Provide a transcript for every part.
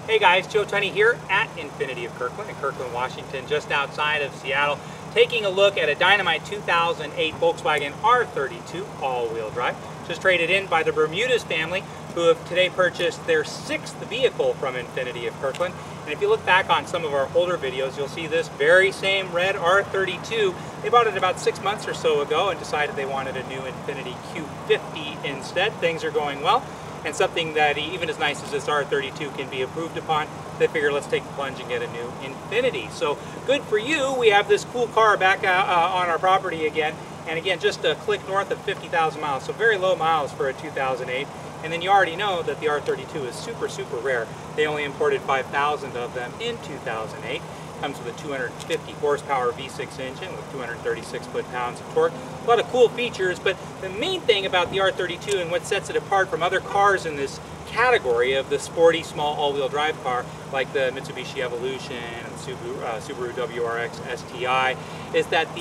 Hey guys, Joe Tunney here at Infiniti of Kirkland in Kirkland, Washington, just outside of Seattle, taking a look at a dynamite 2008 Volkswagen R32 all-wheel drive, just traded in by the Bermudez family, who have today purchased their 6th vehicle from Infiniti of Kirkland. And if you look back on some of our older videos, you'll see this very same red R32. They bought it about 6 months or so ago and decided they wanted a new Infiniti Q50 instead. Things are going well. And something that even as nice as this R32 can be improved upon, they figure let's take the plunge and get a new Infiniti. So good for you, we have this cool car back on our property again. And again, just a click north of 50,000 miles, so very low miles for a 2008. And then you already know that the R32 is super, super rare. They only imported 5,000 of them in 2008. Comes with a 250 horsepower V6 engine with 236 foot-pounds of torque. A lot of cool features, but the main thing about the R32 and what sets it apart from other cars in this category of the sporty small all-wheel drive car like the Mitsubishi Evolution and Subaru WRX STI is that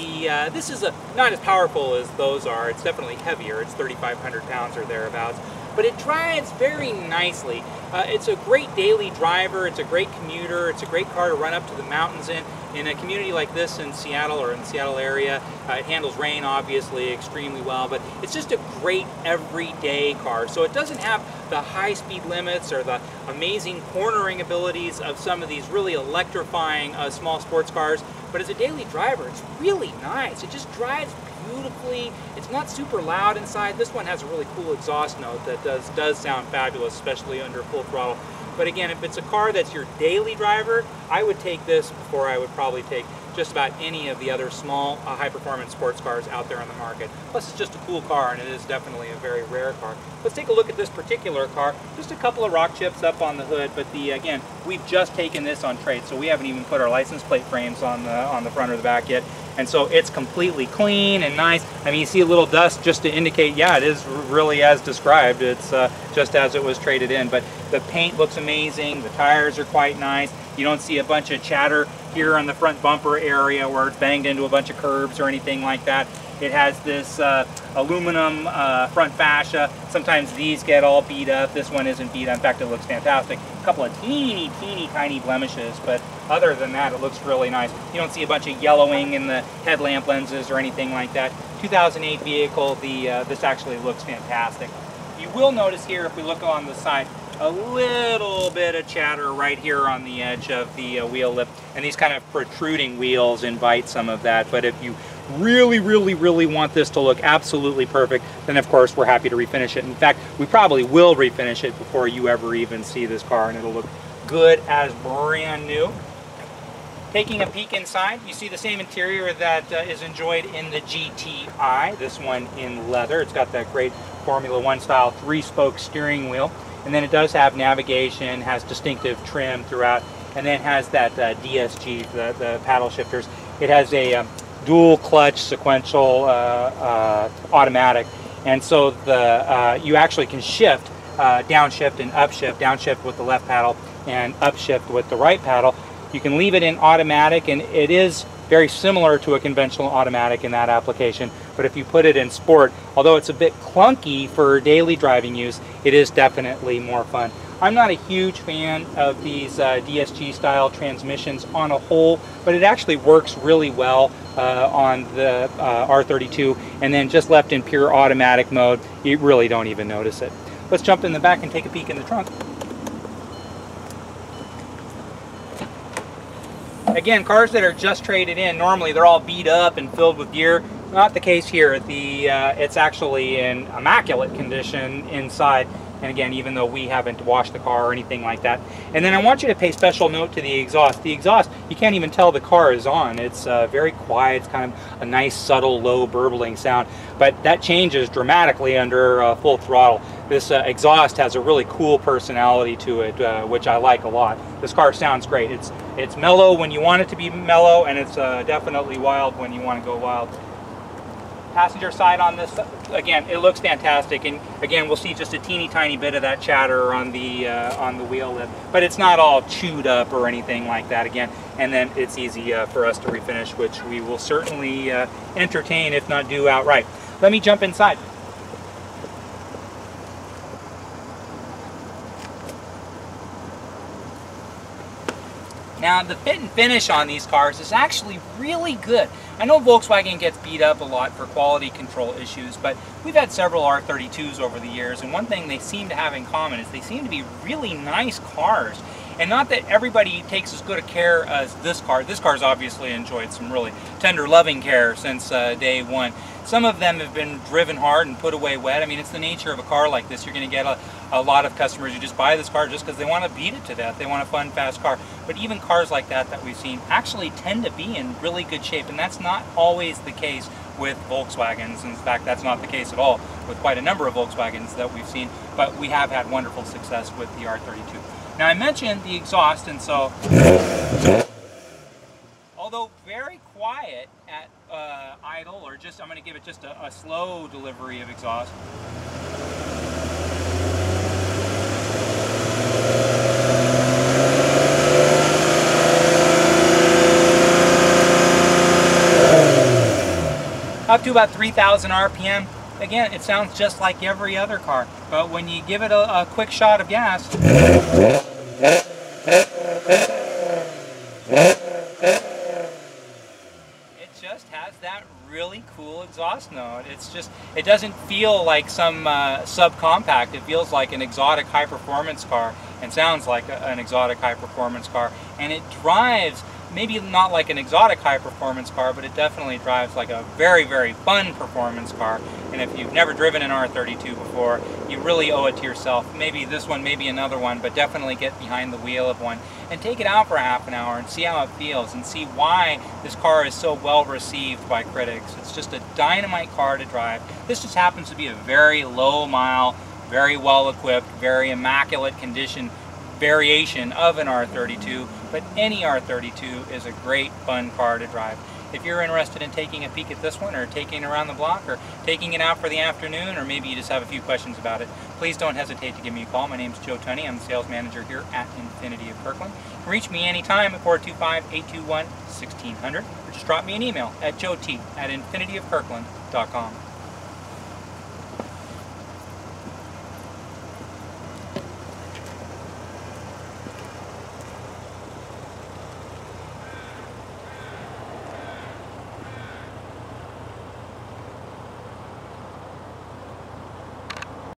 this is not as powerful as those are. It's definitely heavier. It's 3,500 pounds or thereabouts. But it drives very nicely. It's a great daily driver, it's a great commuter, it's a great car to run up to the mountains in. In a community like this in Seattle or in the Seattle area, it handles rain obviously extremely well, but it's just a great everyday car. So it doesn't have the high speed limits or the amazing cornering abilities of some of these really electrifying small sports cars, but as a daily driver, it's really nice. It just drives beautifully. It's not super loud inside. This one has a really cool exhaust note that does sound fabulous, especially under full throttle. But again, if it's a car that's your daily driver, I would take this before I would probably take just about any of the other small high-performance sports cars out there on the market. Plus, it's just a cool car, and it is definitely a very rare car. Let's take a look at this particular car. Just a couple of rock chips up on the hood, but again, we've just taken this on trade, so we haven't even put our license plate frames on the front or the back yet. And so it's completely clean and nice. I mean, you see a little dust just to indicate, yeah, it is really as described. It's just as it was traded in. But the paint looks amazing. The tires are quite nice. You don't see a bunch of chatter here on the front bumper area where it's banged into a bunch of curbs or anything like that. It has this aluminum front fascia. Sometimes these get all beat up. This one isn't beat up. In fact, it looks fantastic. A couple of teeny tiny blemishes, but other than that, it looks really nice. You don't see a bunch of yellowing in the headlamp lenses or anything like that. 2008 vehicle, this actually looks fantastic. You will notice here, if we look on the side, a little bit of chatter right here on the edge of the wheel lip, and these kind of protruding wheels invite some of that. But if you really want this to look absolutely perfect, then of course we're happy to refinish it. In fact, we probably will refinish it before you ever even see this car, and it'll look good as brand new. Taking a peek inside, you see the same interior that is enjoyed in the GTI, this one in leather. It's got that great Formula One style 3-spoke steering wheel, and then it does have navigation, has distinctive trim throughout, and then has that DSG, the paddle shifters. It has a dual clutch sequential automatic, and so you actually can shift, downshift and upshift, downshift with the left paddle and upshift with the right paddle. You can leave it in automatic, and it is very similar to a conventional automatic in that application, but if you put it in sport, although it's a bit clunky for daily driving use, it is definitely more fun. I'm not a huge fan of these DSG style transmissions on a whole, but it actually works really well on the R32, and then just left in pure automatic mode, you really don't even notice it. Let's jump in the back and take a peek in the trunk. Again, cars that are just traded in, normally they're all beat up and filled with gear. Not the case here. It's actually in immaculate condition inside. And again, even though we haven't washed the car or anything like that. And then I want you to pay special note to the exhaust. The exhaust, you can't even tell the car is on. It's very quiet. It's kind of a nice, subtle, low, burbling sound. But that changes dramatically under full throttle. This exhaust has a really cool personality to it, which I like a lot. This car sounds great. It's mellow when you want it to be mellow, and it's definitely wild when you want to go wild. Passenger side on this, again, it looks fantastic, and again, we'll see just a teeny tiny bit of that chatter on the wheel lip, but it's not all chewed up or anything like that. Again, and then it's easy for us to refinish, which we will certainly entertain, if not do outright. Let me jump inside. Now, the fit and finish on these cars is actually really good. I know Volkswagen gets beat up a lot for quality control issues, but we've had several R32s over the years, and one thing they seem to have in common is they seem to be really nice cars. And not that everybody takes as good a care as this car. This car's obviously enjoyed some really tender, loving care since day one. Some of them have been driven hard and put away wet. I mean, it's the nature of a car like this. You're going to get a lot of customers who just buy this car just because they want to beat it to death. They want a fun, fast car. But even cars like that we've seen actually tend to be in really good shape. And that's not always the case with Volkswagens. In fact, that's not the case at all with quite a number of Volkswagens that we've seen. But we have had wonderful success with the R32. Now, I mentioned the exhaust, and so although very quiet at idle, or just, I'm going to give it just a slow delivery of exhaust. Up to about 3,000 RPM. Again, it sounds just like every other car, but when you give it a quick shot of gas, it just has that really cool exhaust note. It's just, it doesn't feel like some subcompact. It feels like an exotic high-performance car and sounds like an exotic high-performance car. And it drives, maybe not like an exotic high-performance car, but it definitely drives like a very, very fun performance car. And if you've never driven an R32 before, you really owe it to yourself. Maybe this one, maybe another one, but definitely get behind the wheel of one and take it out for half an hour and see how it feels and see why this car is so well received by critics. It's just a dynamite car to drive. This just happens to be a very low mile, very well equipped, very immaculate condition variation of an R32, but any R32 is a great fun car to drive. If you're interested in taking a peek at this one, or taking it around the block, or taking it out for the afternoon, or maybe you just have a few questions about it, please don't hesitate to give me a call. My name's Joe Tunney. I'm the sales manager here at Infiniti of Kirkland. You can reach me anytime at 425-821-1600, or just drop me an email at joet@infinitiofkirkland.com.